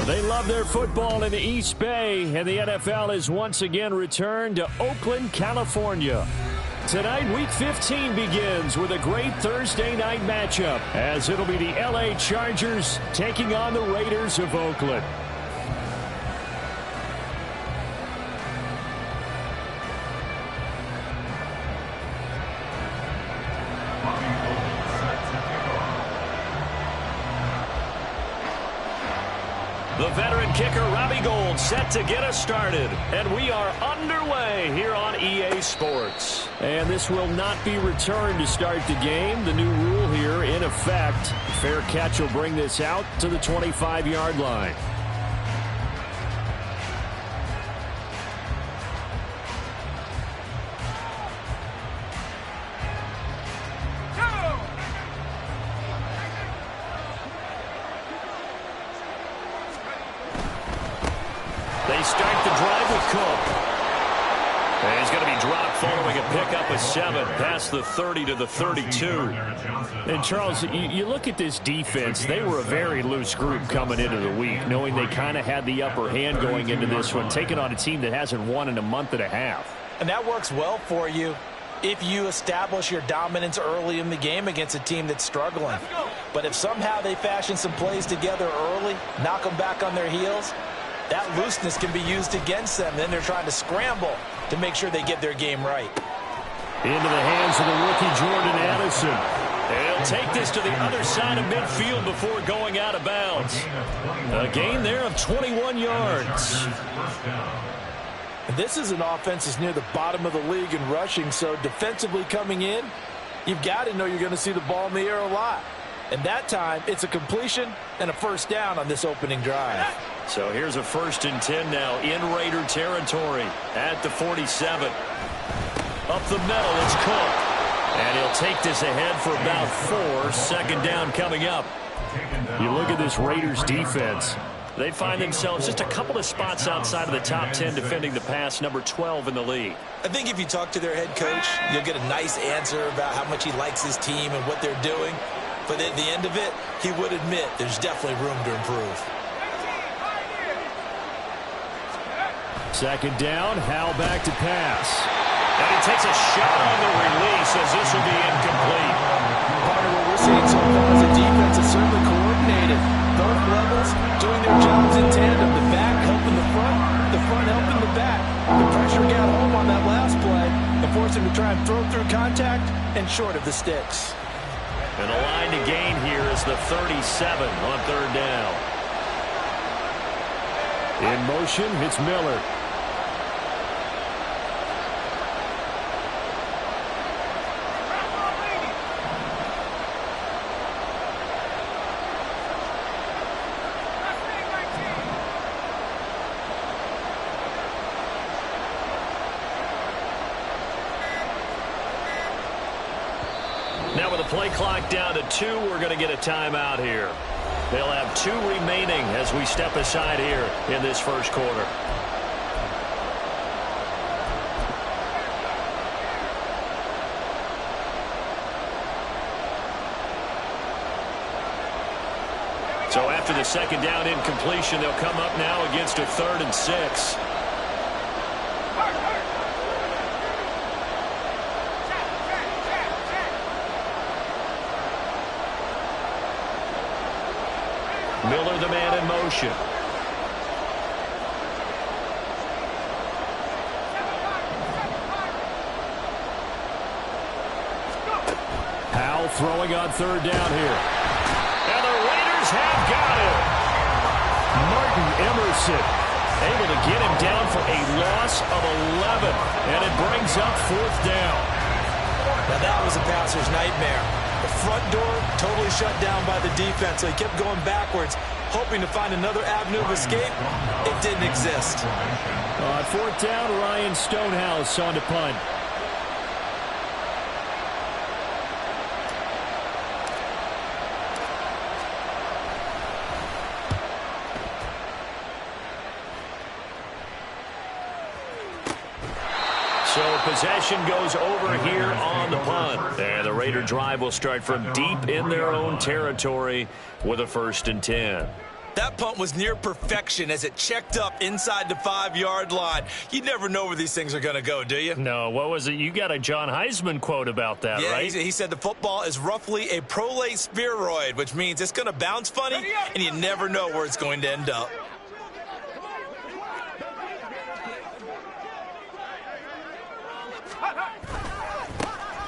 They love their football in the East Bay, and the NFL has once again returned to Oakland, California. Tonight, Week 15 begins with a great Thursday night matchup, as it'll be the LA Chargers taking on the Raiders of Oakland. The veteran kicker, Robbie Gould, set to get us started. And we are underway here on EA Sports. And this will not be returned to start the game. The new rule here in effect. Fair catch will bring this out to the 25-yard line. They start the drive with Cook. And he's going to be dropped following a pickup of 7 past the 30 to the 32. And, Charles, you look at this defense. They were a very loose group coming into the week, knowing they kind of had the upper hand going into this one, taking on a team that hasn't won in a month and a half. And that works well for you if you establish your dominance early in the game against a team that's struggling. But if somehow they fashion some plays together early, knock them back on their heels, that looseness can be used against them. Then they're trying to scramble to make sure they get their game right. Into the hands of the rookie Jordan Addison. And he'll take this to the other side of midfield before going out of bounds. A gain there of 21 yards. This is an offense that's near the bottom of the league in rushing, so defensively coming in, you've got to know you're going to see the ball in the air a lot. And that time, it's a completion and a first down on this opening drive. So here's a 1st and 10 now in Raider territory at the 47. Up the middle, it's Cook. And he'll take this ahead for about 4. 2nd down coming up. You look at this Raiders defense. They find themselves just a couple of spots outside of the top 10 defending the pass, number 12 in the league. I think if you talk to their head coach, you'll get a nice answer about how much he likes his team and what they're doing. But at the end of it, he would admit there's definitely room to improve. 2nd down, Howell back to pass. And he takes a shot on the release as this will be incomplete. Part of what we're seeing so far is a defense is certainly coordinated. Both levels doing their jobs in tandem. The back helping the front helping the back. The pressure got home on that last play and forced him to try and throw through contact and short of the sticks. And the line to gain here is the 37 on 3rd down. In motion, it's Miller. Now with the play clock down to 2, we're going to get a timeout here. They'll have 2 remaining as we step aside here in this first quarter. So after the 2nd down incompletion, they'll come up now against a 3rd and 6. Miller, the man in motion. Howell throwing on 3rd down here. And the Raiders have got him. Martin Emerson able to get him down for a loss of 11. And it brings up 4th down. Now that was a passer's nightmare. The front door totally shut down by the defense, so he kept going backwards, hoping to find another avenue of escape. It didn't exist. On 4th down, Ryan Stonehouse on to punt. So possession goes over here on the punt. And the Raider drive will start from deep in their own territory with a 1st and 10. That punt was near perfection as it checked up inside the 5-yard line. You never know where these things are going to go, do you? No, what was it? You got a John Heisman quote about that, right? Yeah, he said the football is roughly a prolate spheroid, which means it's going to bounce funny, and you never know where it's going to end up.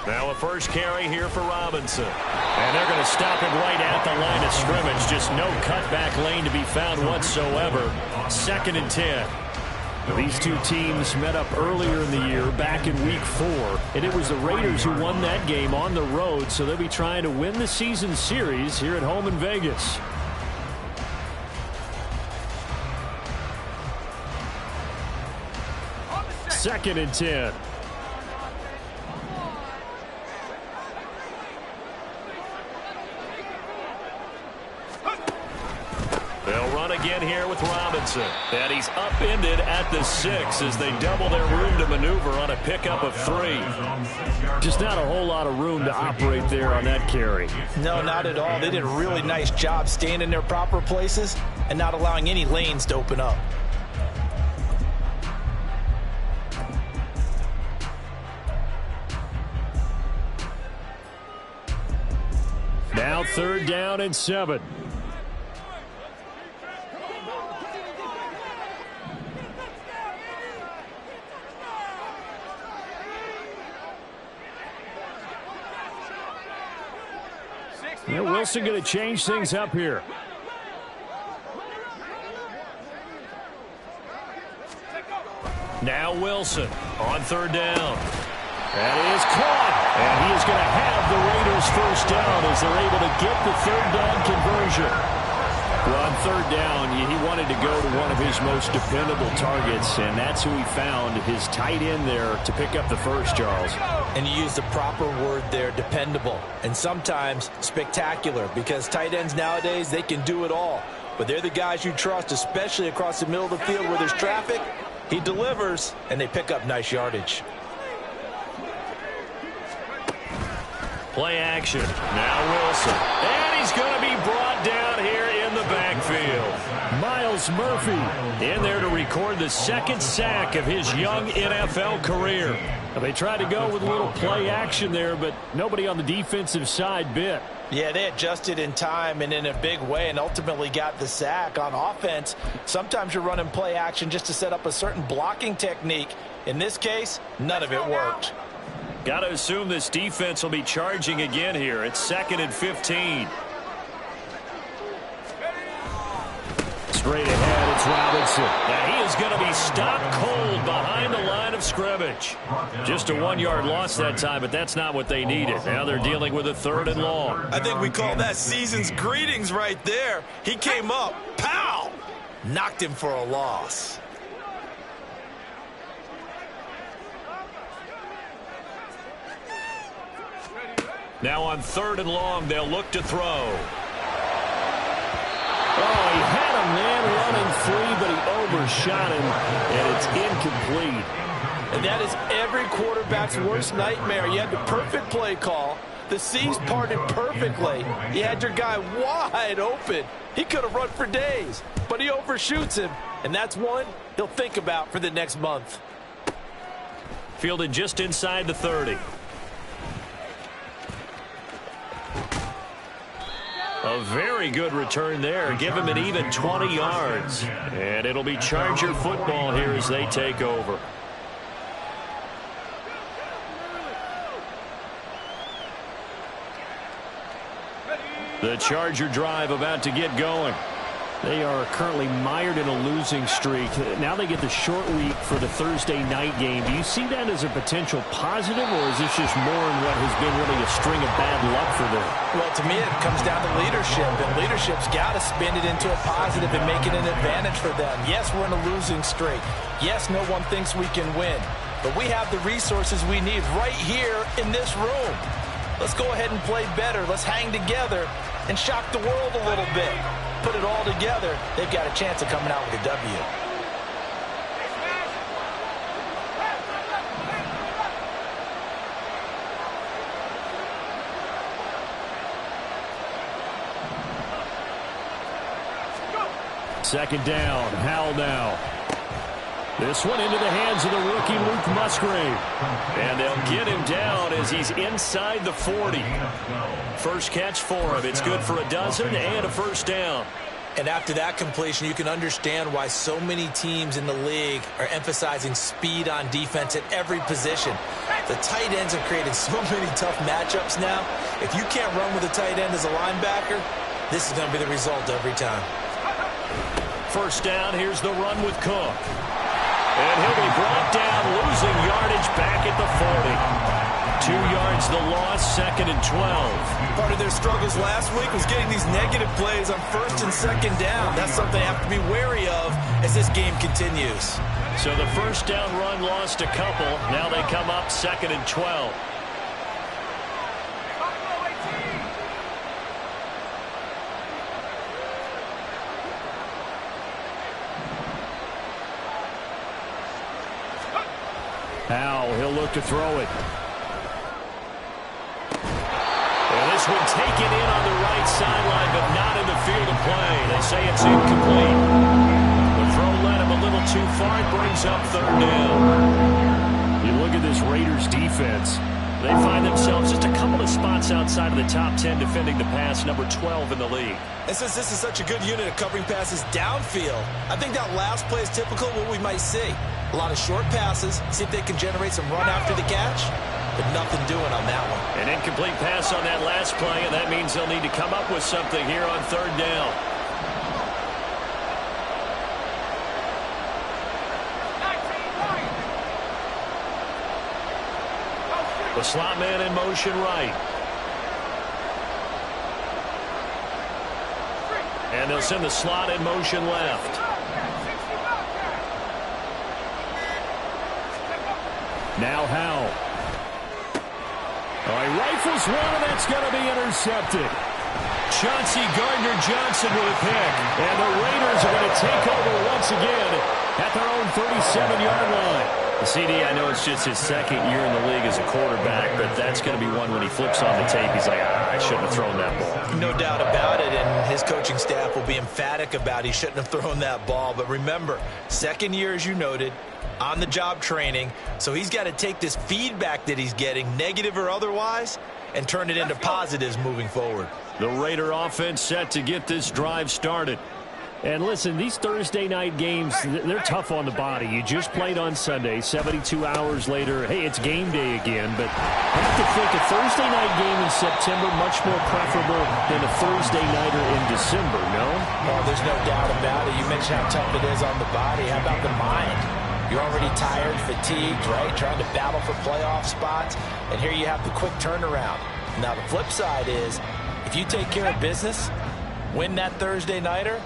Now a first carry here for Robinson. And they're going to stop it right at the line of scrimmage. Just no cutback lane to be found whatsoever. 2nd and 10. These two teams met up earlier in the year, back in Week 4. And it was the Raiders who won that game on the road, so they'll be trying to win the season series here at home in Vegas. Second and 10. They'll run again here with Robinson. And he's upended at the 6 as they double their room to maneuver on a pickup of 3. Just not a whole lot of room to operate there on that carry. No, not at all. They did a really nice job staying in their proper places and not allowing any lanes to open up. Now 3rd down and 7. Yeah, Wilson going to change things up here. Now Wilson on 3rd down. That is caught. And he is going to have the Raiders first down as they're able to get the 3rd down conversion. Well, on 3rd down, he wanted to go to one of his most dependable targets, and that's who he found, his tight end there, to pick up the first, Charles. And you used the proper word there, dependable, and sometimes spectacular, because tight ends nowadays, they can do it all. But they're the guys you trust, especially across the middle of the field where there's traffic. He delivers, and they pick up nice yardage. Play action. Now Wilson. And he's going to be brought down here in the backfield. Miles Murphy in there to record the 2nd sack of his young NFL career. They tried to go with a little play action there, but nobody on the defensive side bit. Yeah, they adjusted in time and in a big way and ultimately got the sack. On offense, sometimes you're running play action just to set up a certain blocking technique. In this case, none of it worked. Got to assume this defense will be charging again here. It's 2nd and 15. Straight ahead, it's Robinson. Now he is going to be stopped cold behind the line of scrimmage. Just a 1-yard loss that time, but that's not what they needed. Now they're dealing with a 3rd and long. I think we call that season's greetings right there. He came up, pow! Knocked him for a loss. Now on 3rd and long, they'll look to throw. Oh, he had a man running free, but he overshot him, and it's incomplete. And that is every quarterback's worst nightmare. You had the perfect play call. The C's parted perfectly. You had your guy wide open. He could have run for days, but he overshoots him, and that's one he'll think about for the next month. Fielded just inside the 30. A very good return there. Give him an even 20 yards. And it'll be Charger football here as they take over. The Charger drive about to get going. They are currently mired in a losing streak. Now they get the short week for the Thursday night game. Do you see that as a potential positive, or is this just more in what has been really a string of bad luck for them? Well, to me, it comes down to leadership, and leadership's got to spin it into a positive and make it an advantage for them. Yes, we're in a losing streak. Yes, no one thinks we can win, but we have the resources we need right here in this room. Let's go ahead and play better. Let's hang together and shock the world a little bit. Put it all together, they've got a chance of coming out with a W. Second down. Howell now. This one into the hands of the rookie Luke Musgrave. And they'll get him down as he's inside the 40. First catch for him. It's good for a dozen and a first down. And after that completion, you can understand why so many teams in the league are emphasizing speed on defense at every position. The tight ends have created so many tough matchups now. If you can't run with a tight end as a linebacker, this is going to be the result every time. First down, here's the run with Cook. And he'll be brought down, losing yardage back at the 40. 2 yards the loss, second and 12. Part of their struggles last week was getting these negative plays on first and second down. That's something they have to be wary of as this game continues. So the first down run lost a couple. Now they come up second and 12. Howell, he'll look to throw it. And this one taken in on the right sideline, but not in the field of play. They say it's incomplete. The throw led him a little too far. It brings up third down. You look at this Raiders defense. They find themselves just a couple of spots outside of the top 10 defending the pass, number 12 in the league. And since this is such a good unit of covering passes downfield, I think that last play is typical of what we might see. A lot of short passes, see if they can generate some run after the catch, but nothing doing on that one. An incomplete pass on that last play, and that means they'll need to come up with something here on third down. The slot man in motion right. And they'll send the slot in motion left. Now Howell. Oh, he rifles one, and that's going to be intercepted. Chauncey Gardner-Johnson with a pick. And the Raiders are going to take over once again at their own 37-yard line. CD, I know it's just his second year in the league as a quarterback, but that's going to be one when he flips on the tape. He's like, I shouldn't have thrown that ball. No doubt about it, and his coaching staff will be emphatic about he shouldn't have thrown that ball. But remember, second year, as you noted, on-the-job training, so he's got to take this feedback that he's getting, negative or otherwise, and turn it into positives moving forward. The Raider offense set to get this drive started. And listen, these Thursday night games, they're tough on the body. You just played on Sunday, 72 hours later, hey, it's game day again. But I have to think a Thursday night game in September much more preferable than a Thursday nighter in December, no? Oh, there's no doubt about it. You mentioned how tough it is on the body. How about the mind? You're already tired, fatigued, right? Trying to battle for playoff spots. And here you have the quick turnaround. Now, the flip side is, if you take care of business, win that Thursday nighter,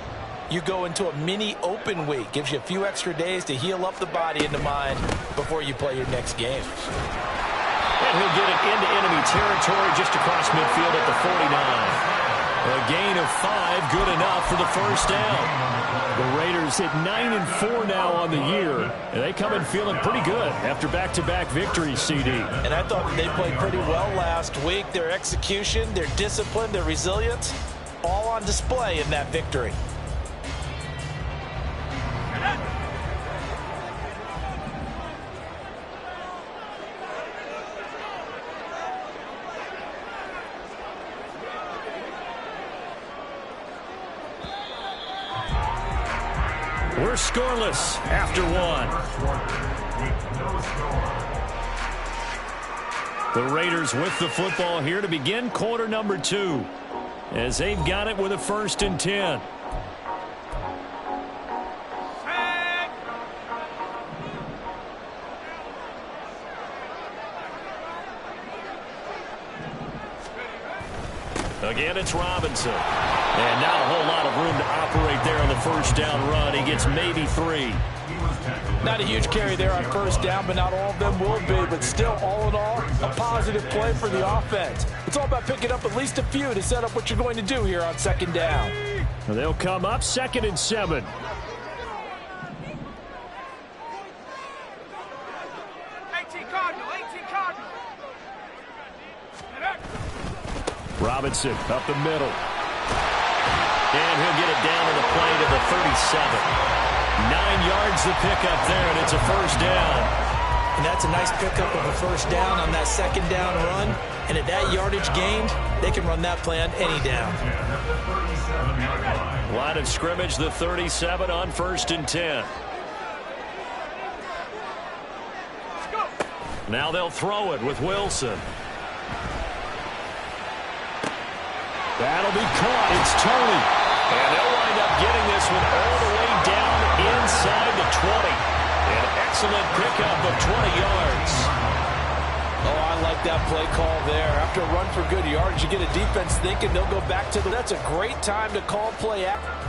you go into a mini open week. Gives you a few extra days to heal up the body and the mind before you play your next game. And he'll get it into enemy territory just across midfield at the 49. A gain of 5, good enough for the first down. The Raiders hit 9-4 now on the year, and they come in feeling pretty good after back-to-back victories, CD. And I thought that they played pretty well last week. Their execution, their discipline, their resilience, all on display in that victory. We're scoreless after one. The Raiders with the football here to begin quarter number 2, as they've got it with a 1st and 10. Again, it's Robinson. And not a whole lot of room to operate there on the first down run. He gets maybe 3. Not a huge carry there on first down, but not all of them will be. But still, all in all, a positive play for the offense. It's all about picking up at least a few to set up what you're going to do here on second down. They'll come up 2nd and 7. Robinson up the middle. And he'll get it down to the play to the 37. 9 yards to pick up there, and it's a first down. And that's a nice pickup of a first down on that second down run. And at that yardage gained, they can run that play on any down. Line of scrimmage, the 37 on 1st and 10. Now they'll throw it with Wilson. That'll be caught. It's Tony. And they'll wind up getting this one all the way down inside the 20. An excellent pickup of 20 yards. Oh, I like that play call there. After a run for good yards, you get a defense thinking they'll go back to the... That's a great time to call play action.